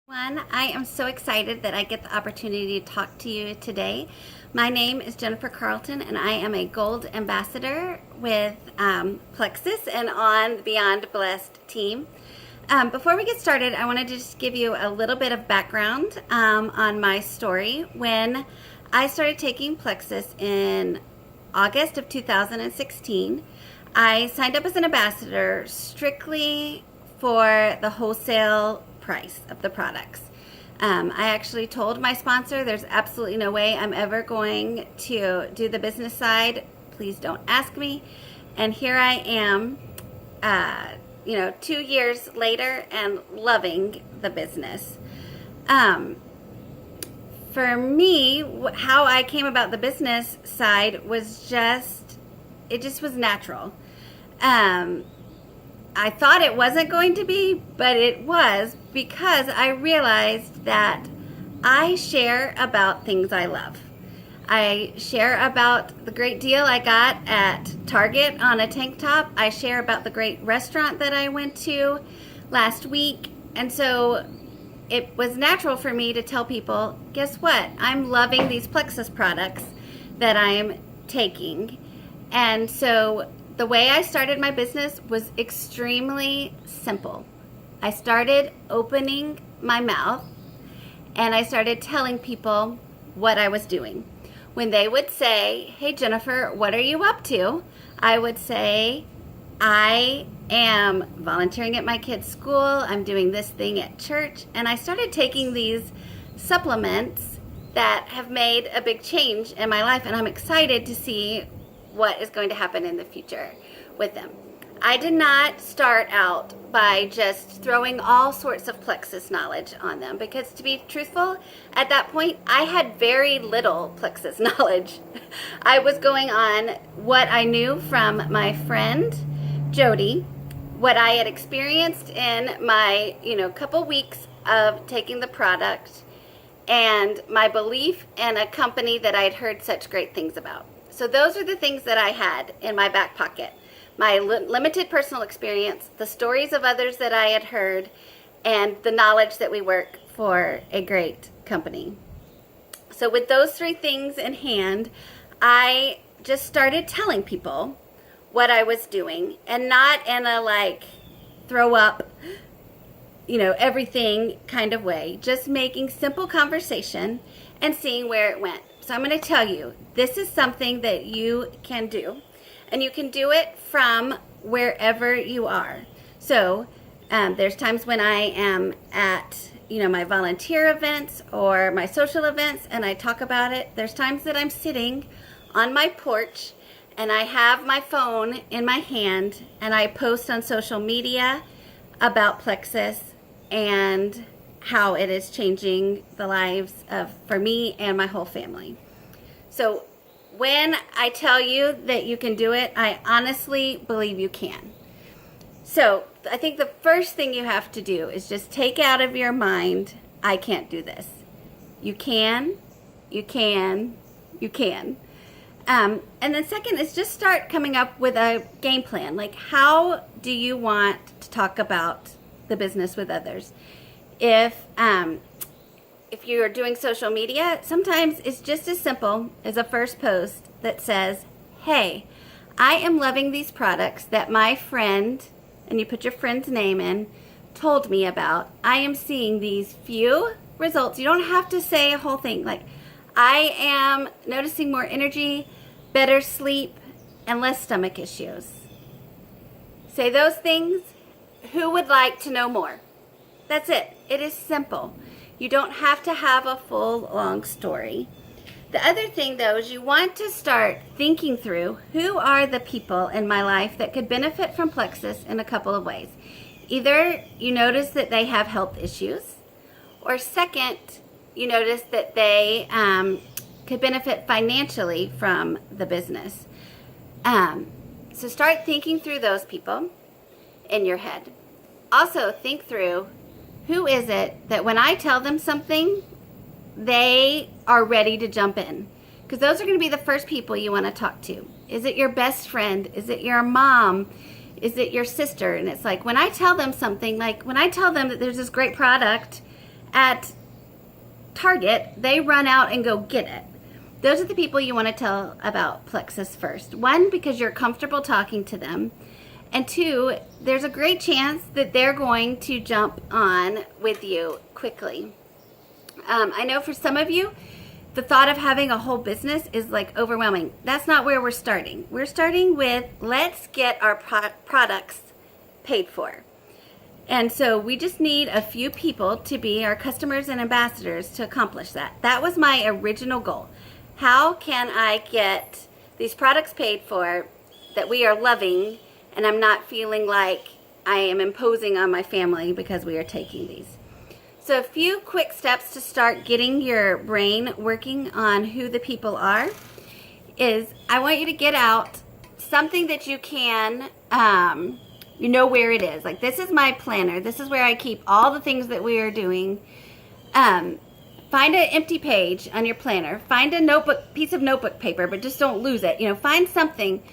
I am so excited that I get the opportunity to talk to you today. My name is Jennifer Carlton, and I am a Gold Ambassador with Plexus and on the Beyond Blessed team. Before we get started, I want to just give you a little bit of background on my story. When I started taking Plexus in August of 2016, I signed up as an ambassador strictly for the wholesale price of the products. I actually told my sponsor there's absolutely no way I'm ever going to do the business side. Please don't ask me. And here I am, 2 years later and loving the business. For me, how I came about the business side was it just was natural. I thought it wasn't going to be, but it was, because I realized that I share about things I love. I share about the great deal I got at Target on a tank top. I share about the great restaurant that I went to last week. And so it was natural for me to tell people, guess what? I'm loving these Plexus products that I'm taking. And so the way I started my business was extremely simple. I started opening my mouth and I started telling people what I was doing. When they would say, "Hey Jennifer, what are you up to?" I would say, "I am volunteering at my kid's school. I'm doing this thing at church." And I started taking these supplements that have made a big change in my life, and I'm excited to see what is going to happen in the future with them. I did not start out by just throwing all sorts of Plexus knowledge on them, because to be truthful, at that point, I had very little Plexus knowledge. I was going on what I knew from my friend, Jody, what I had experienced in my, couple weeks of taking the product, and my belief in a company that I had heard such great things about. So those are the things that I had in my back pocket. My limited personal experience, the stories of others that I had heard, and the knowledge that we work for a great company. So with those three things in hand, I just started telling people what I was doing, and not in a throw up, everything kind of way, just making simple conversation and seeing where it went. So I'm going to tell you, this is something that you can do, and you can do it from wherever you are. So there's times when I am at, my volunteer events or my social events, and I talk about it. There's times that I'm sitting on my porch and I have my phone in my hand and I post on social media about Plexus and how it is changing the lives for me and my whole family. So when I tell you that you can do it, I honestly believe you can. So I think the first thing you have to do is just take out of your mind, I can't do this. You can, you can, you can. And then second is just start coming up with a game plan. Like, how do you want to talk about the business with others? If you're doing social media, sometimes it's just as simple as a first post that says, "Hey, I am loving these products that my friend," and you put your friend's name in, "told me about. I am seeing these few results." You don't have to say a whole thing. Like, "I am noticing more energy, better sleep, and less stomach issues." Say those things. Who would like to know more? That's it. It is simple. You don't have to have a full, long story. The other thing, though, is you want to start thinking through, who are the people in my life that could benefit from Plexus in a couple of ways. Either you notice that they have health issues, or second, you notice that they could benefit financially from the business. So start thinking through those people in your head. Also think through, who is it that when I tell them something, they are ready to jump in? Because those are going to be the first people you want to talk to. Is it your best friend? Is it your mom? Is it your sister? And it's like, when I tell them something, like when I tell them that there's this great product at Target, they run out and go get it. Those are the people you want to tell about Plexus first. One, because you're comfortable talking to them. And two, there's a great chance that they're going to jump on with you quickly. I know for some of you, the thought of having a whole business is like overwhelming. That's not where we're starting. We're starting with, let's get our products paid for. And so we just need a few people to be our customers and ambassadors to accomplish that. That was my original goal. How can I get these products paid for that we are loving, and I'm not feeling like I am imposing on my family because we are taking these? So a few quick steps to start getting your brain working on who the people are is, I want you to get out something that you can, you know where it is. Like, this is my planner. This is where I keep all the things that we are doing. Find an empty page on your planner. Find a piece of notebook paper, but just don't lose it. Find something.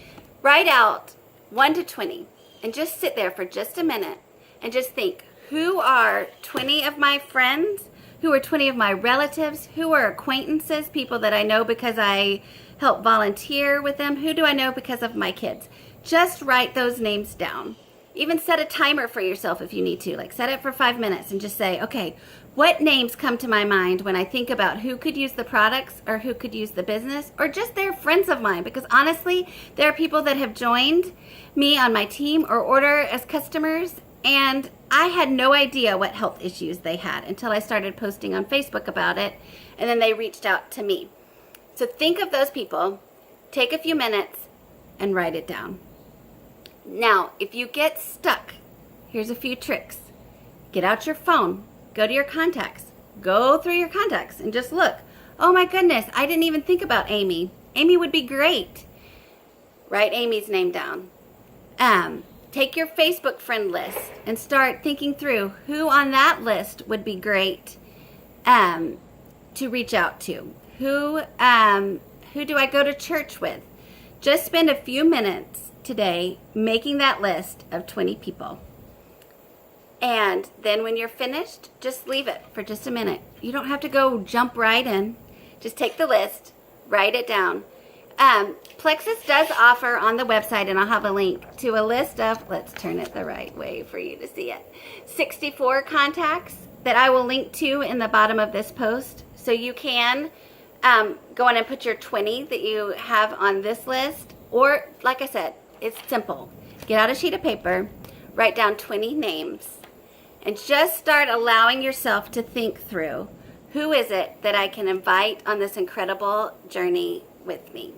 Write out 1 to 20 and just sit there for just a minute and just think, who are 20 of my friends? Who are 20 of my relatives? Who are acquaintances, people that I know because I help volunteer with them? Who do I know because of my kids? Just write those names down. Even set a timer for yourself if you need to. Like, set it for 5 minutes and just say, okay, what names come to my mind when I think about who could use the products or who could use the business, or just they're friends of mine? Because honestly, there are people that have joined me on my team or order as customers, and I had no idea what health issues they had until I started posting on Facebook about it, and then they reached out to me. So think of those people, take a few minutes, and write it down. Now, if you get stuck, here's a few tricks. Get out your phone, go to your contacts, go through your contacts, and just look. Oh my goodness, I didn't even think about Amy. Amy would be great. Write Amy's name down. Take your Facebook friend list and start thinking through who on that list would be great to reach out to. Who do I go to church with? Just spend a few minutes today making that list of 20 people. And then when you're finished, just leave it for just a minute. You don't have to go jump right in. Just take the list, write it down. Plexus does offer on the website, and I'll have a link to a list of, let's turn it the right way for you to see it, 64 contacts that I will link to in the bottom of this post. So you can go in and put your 20 that you have on this list, or like I said, it's simple. Get out a sheet of paper, write down 20 names, and just start allowing yourself to think through, who is it that I can invite on this incredible journey with me?